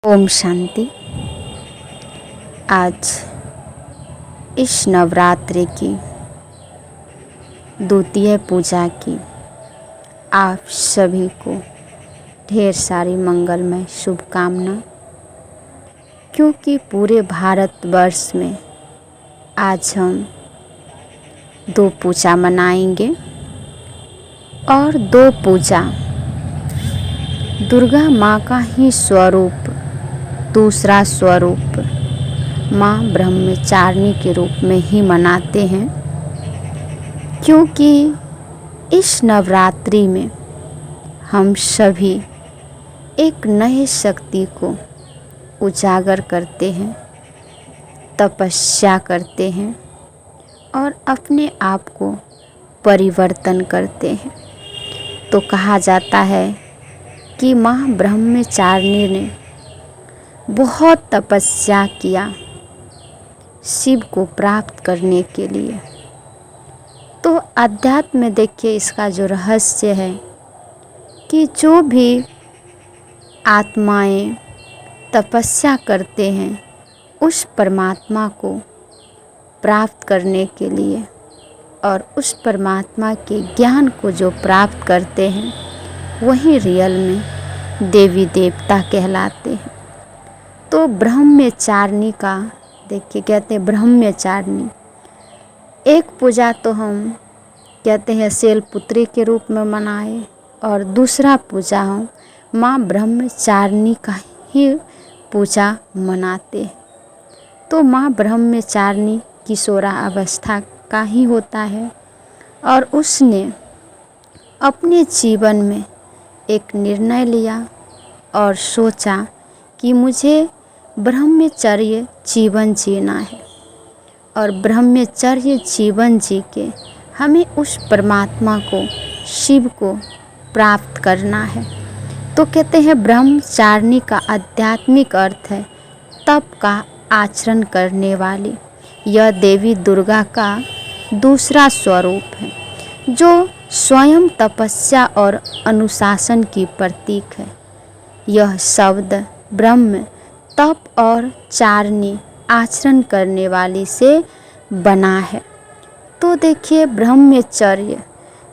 ओम शांति। आज इस नवरात्रि की द्वितीय पूजा की आप सभी को ढेर सारी मंगलमय शुभकामना, क्योंकि पूरे भारतवर्ष में आज हम दो पूजा मनाएंगे और दो पूजा दुर्गा माँ का ही स्वरूप, दूसरा स्वरूप माँ ब्रह्मचारिणी के रूप में ही मनाते हैं। क्योंकि इस नवरात्रि में हम सभी एक नए शक्ति को उजागर करते हैं, तपस्या करते हैं और अपने आप को परिवर्तन करते हैं। तो कहा जाता है कि माँ ब्रह्मचारिणी ने बहुत तपस्या किया शिव को प्राप्त करने के लिए। तो अध्यात्म में देखिए इसका जो रहस्य है कि जो भी आत्माएं तपस्या करते हैं उस परमात्मा को प्राप्त करने के लिए और उस परमात्मा के ज्ञान को जो प्राप्त करते हैं वही रियल में देवी देवता कहलाते हैं। तो ब्रह्मचारिणी का देखिए कहते हैं ब्रह्मचारिणी। एक पूजा तो हम कहते हैं शैलपुत्री के रूप में मनाए और दूसरा पूजा हम माँ ब्रह्मचारिणी का ही पूजा मनाते हैं। तो माँ ब्रह्मचारिणी किशोरा अवस्था का ही होता है और उसने अपने जीवन में एक निर्णय लिया और सोचा कि मुझे ब्रह्मचर्य जीवन जीना है और ब्रह्मचर्य जीवन जी के हमें उस परमात्मा को, शिव को प्राप्त करना है। तो कहते हैं ब्रह्मचारिणी का आध्यात्मिक अर्थ है तप का आचरण करने वाली। यह देवी दुर्गा का दूसरा स्वरूप है जो स्वयं तपस्या और अनुशासन की प्रतीक है। यह शब्द ब्रह्म, तप और चारिणी आचरण करने वाली से बना है। तो देखिए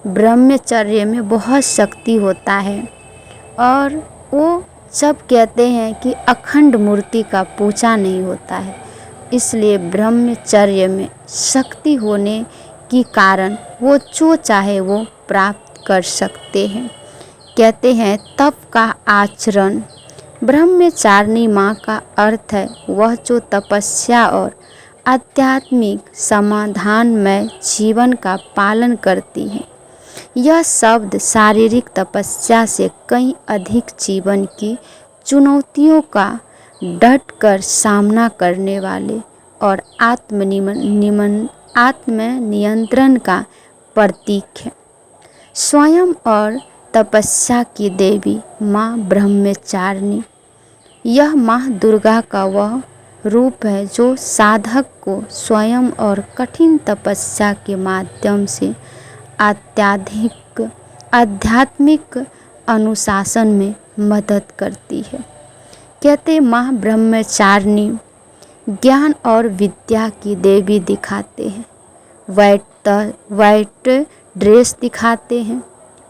ब्रह्मचर्य में बहुत शक्ति होता है और वो जब कहते हैं कि अखंड मूर्ति का पूजा नहीं होता है, इसलिए ब्रह्मचर्य में शक्ति होने के कारण वो जो चाहे वो प्राप्त कर सकते हैं। कहते हैं तप का आचरण। ब्रह्मचारिणी माँ का अर्थ है वह जो तपस्या और आध्यात्मिक समाधानमय जीवन का पालन करती है। यह शब्द शारीरिक तपस्या से कई अधिक जीवन की चुनौतियों का डट कर सामना करने वाले और आत्मनियंत्रण का प्रतीक है। स्वयं और तपस्या की देवी माँ ब्रह्मचारिणी। यह माँ दुर्गा का वह रूप है जो साधक को स्वयं और कठिन तपस्या के माध्यम से आध्यात्मिक अनुशासन में मदद करती है। कहते माँ ब्रह्मचारिणी ज्ञान और विद्या की देवी दिखाते हैं। वाइट ड्रेस दिखाते हैं,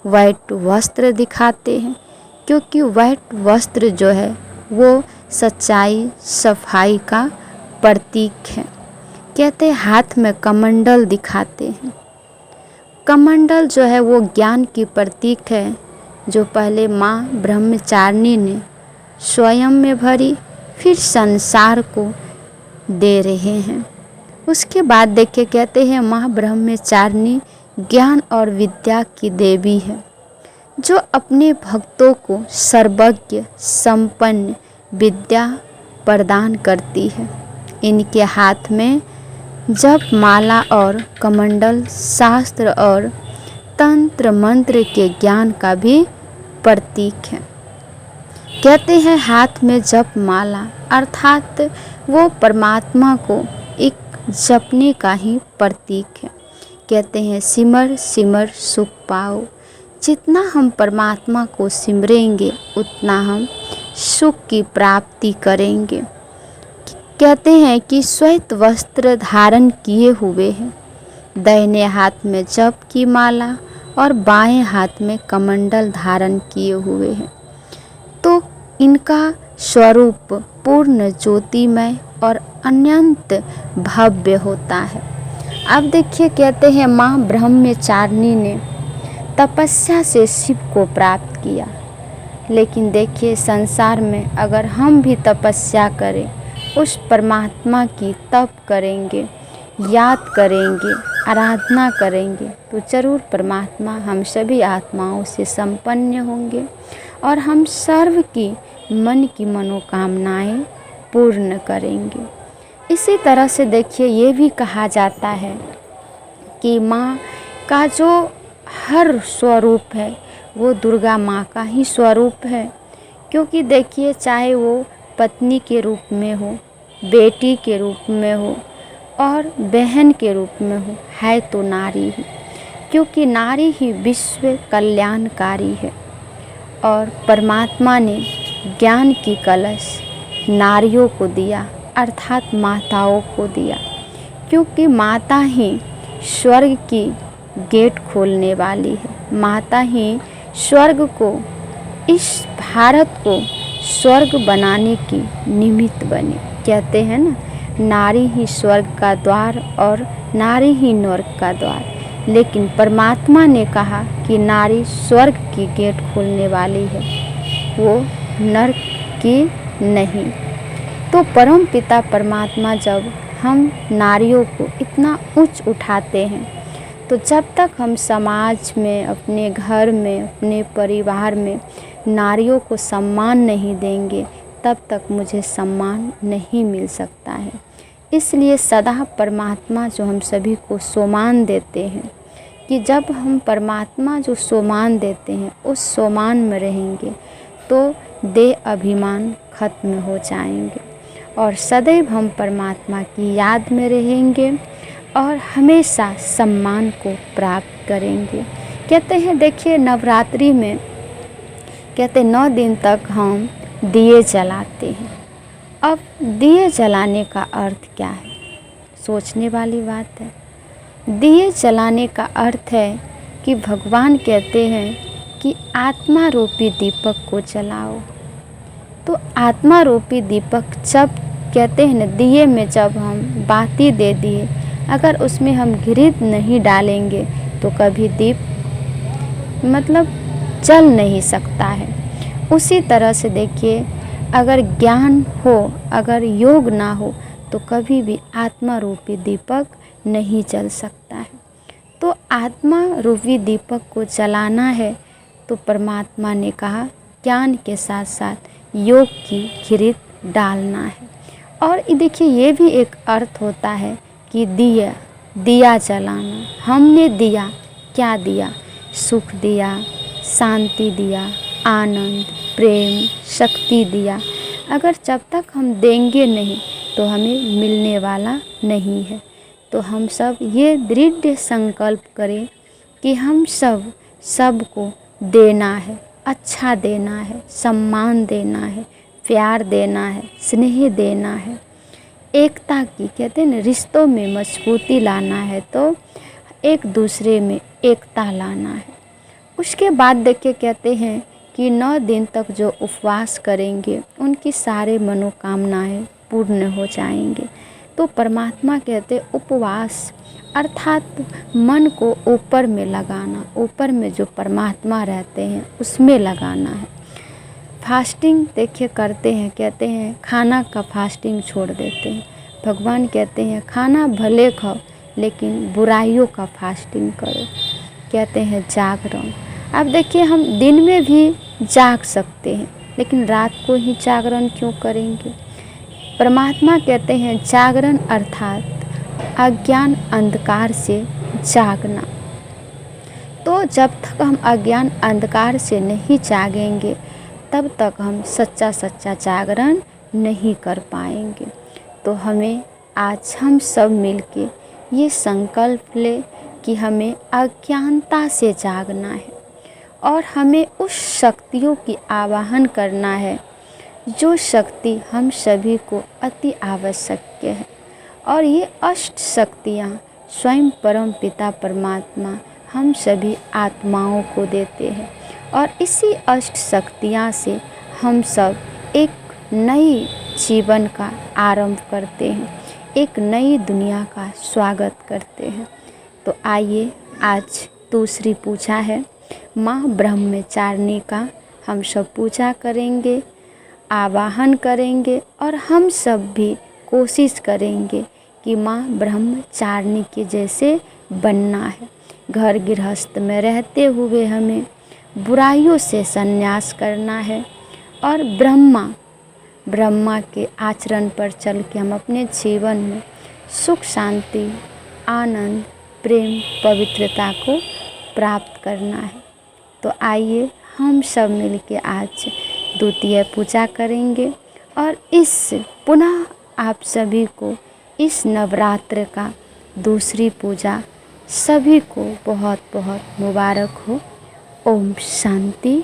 वाइट वस्त्र दिखाते हैं, क्योंकि वाइट वस्त्र जो है वो सच्चाई सफाई का प्रतीक है। कहते हैं हाथ में कमंडल दिखाते हैं। कमंडल जो है वो ज्ञान की प्रतीक है जो पहले माँ ब्रह्मचारिणी ने स्वयं में भरी, फिर संसार को दे रहे हैं। उसके बाद देखिए कहते हैं माँ ब्रह्मचारिणी ज्ञान और विद्या की देवी है जो अपने भक्तों को सर्वज्ञ संपन्न विद्या प्रदान करती है। इनके हाथ में जप माला और कमंडल शास्त्र और तंत्र मंत्र के ज्ञान का भी प्रतीक है। कहते हैं हाथ में जप माला अर्थात वो परमात्मा को एक जपने का ही प्रतीक है। कहते हैं सिमर सिमर सुख पाओ। जितना हम परमात्मा को सिमरेंगे उतना हम सुख की प्राप्ति करेंगे। कहते हैं कि श्वेत वस्त्र धारण किए हुए हैं, दाहिने हाथ में जप की माला और बाएं हाथ में कमंडल धारण किए हुए हैं। तो इनका स्वरूप पूर्ण ज्योतिमय और अनंत भव्य होता है। अब देखिए, कहते हैं माँ ब्रह्मचारिणी ने तपस्या से शिव को प्राप्त किया। लेकिन देखिए, संसार में अगर हम भी तपस्या करें, उस परमात्मा की तप करेंगे, याद करेंगे, आराधना करेंगे, तो ज़रूर परमात्मा हम सभी आत्माओं से संपन्न होंगे और हम सर्व की मन की मनोकामनाएं पूर्ण करेंगे। इसी तरह से देखिए, ये भी कहा जाता है कि माँ का जो हर स्वरूप है वो दुर्गा माँ का ही स्वरूप है। क्योंकि देखिए, चाहे वो पत्नी के रूप में हो, बेटी के रूप में हो और बहन के रूप में हो, है तो नारी ही। क्योंकि नारी ही विश्व कल्याणकारी है और परमात्मा ने ज्ञान की कलश नारियों को दिया, अर्थात माताओं को दिया। क्योंकि माता ही स्वर्ग की गेट खोलने वाली है, माता ही स्वर्ग को, इस भारत को स्वर्ग बनाने की निमित्त बनी। कहते हैं ना, नारी ही स्वर्ग का द्वार और नारी ही नरक का द्वार। लेकिन परमात्मा ने कहा कि नारी स्वर्ग की गेट खोलने वाली है, वो नरक की नहीं। तो परम पिता परमात्मा जब हम नारियों को इतना ऊंच उठाते हैं, तो जब तक हम समाज में, अपने घर में, अपने परिवार में नारियों को सम्मान नहीं देंगे, तब तक मुझे सम्मान नहीं मिल सकता है। इसलिए सदा परमात्मा जो हम सभी को सम्मान देते हैं, कि जब हम परमात्मा जो सम्मान देते हैं उस सम्मान में रहेंगे तो देह अभिमान खत्म हो जाएंगे और सदैव हम परमात्मा की याद में रहेंगे और हमेशा सम्मान को प्राप्त करेंगे। कहते हैं, देखिए, नवरात्रि में कहते 9 दिन तक हम दिए जलाते हैं। अब दिए जलाने का अर्थ क्या है? सोचने वाली बात है। दिए जलाने का अर्थ है कि भगवान कहते हैं कि आत्मा रूपी दीपक को जलाओ। तो आत्मा रूपी दीपक जब, कहते हैं न, दिए में जब हम बाती दे दिए, अगर उसमें हम घृत नहीं डालेंगे तो कभी दीप जल नहीं सकता है। उसी तरह से देखिए, अगर ज्ञान हो, अगर योग ना हो, तो कभी भी आत्मा रूपी दीपक नहीं जल सकता है। तो आत्मा रूपी दीपक को जलाना है तो परमात्मा ने कहा ज्ञान के साथ साथ योग की घृत डालना है। और देखिए, ये भी एक अर्थ होता है कि दिया जलाना। हमने दिया, क्या दिया? सुख दिया, शांति दिया, आनंद, प्रेम, शक्ति दिया। अगर जब तक हम देंगे नहीं तो हमें मिलने वाला नहीं है। तो हम सब ये दृढ़ संकल्प करें कि हम सबको देना है, अच्छा देना है, सम्मान देना है, प्यार देना है, स्नेह देना है, एकता की, कहते हैं ना, रिश्तों में मजबूती लाना है, तो एक दूसरे में एकता लाना है। उसके बाद देखिए, कहते हैं कि 9 दिन तक जो उपवास करेंगे उनकी सारे मनोकामनाएं पूर्ण हो जाएंगे। तो परमात्मा कहते उपवास अर्थात मन को ऊपर में लगाना, ऊपर में जो परमात्मा रहते हैं उसमें लगाना है। फास्टिंग देखिए करते हैं, कहते हैं खाना का फास्टिंग छोड़ देते हैं। भगवान कहते हैं खाना भले खाओ लेकिन बुराइयों का फास्टिंग करो, कहते हैं जागरण। अब देखिए, हम दिन में भी जाग सकते हैं लेकिन रात को ही जागरण क्यों करेंगे? परमात्मा कहते हैं जागरण अर्थात अज्ञान अंधकार से जागना। तो जब तक हम अज्ञान अंधकार से नहीं जागेंगे तब तक हम सच्चा जागरण नहीं कर पाएंगे। तो हमें आज हम सब मिलके ये संकल्प ले कि हमें अज्ञानता से जागना है और हमें उस शक्तियों की आवाहन करना है जो शक्ति हम सभी को अति आवश्यक है। और ये अष्ट शक्तियाँ स्वयं परम पिता परमात्मा हम सभी आत्माओं को देते हैं। और इसी अष्ट शक्तियाँ से हम सब एक नई जीवन का आरंभ करते हैं, एक नई दुनिया का स्वागत करते हैं। तो आइए, आज दूसरी पूजा है माँ ब्रह्मचारिणी का। हम सब पूजा करेंगे, आवाहन करेंगे और हम सब भी कोशिश करेंगे कि माँ ब्रह्मचारिणी के जैसे बनना है। घर गृहस्थ में रहते हुए हमें बुराइयों से संन्यास करना है और ब्रह्मा के आचरण पर चल के हम अपने जीवन में सुख, शांति, आनंद, प्रेम, पवित्रता को प्राप्त करना है। तो आइए हम सब मिलके आज द्वितीय पूजा करेंगे और इस पुनः आप सभी को इस नवरात्र का दूसरी पूजा सभी को बहुत बहुत मुबारक हो। ओम शांति।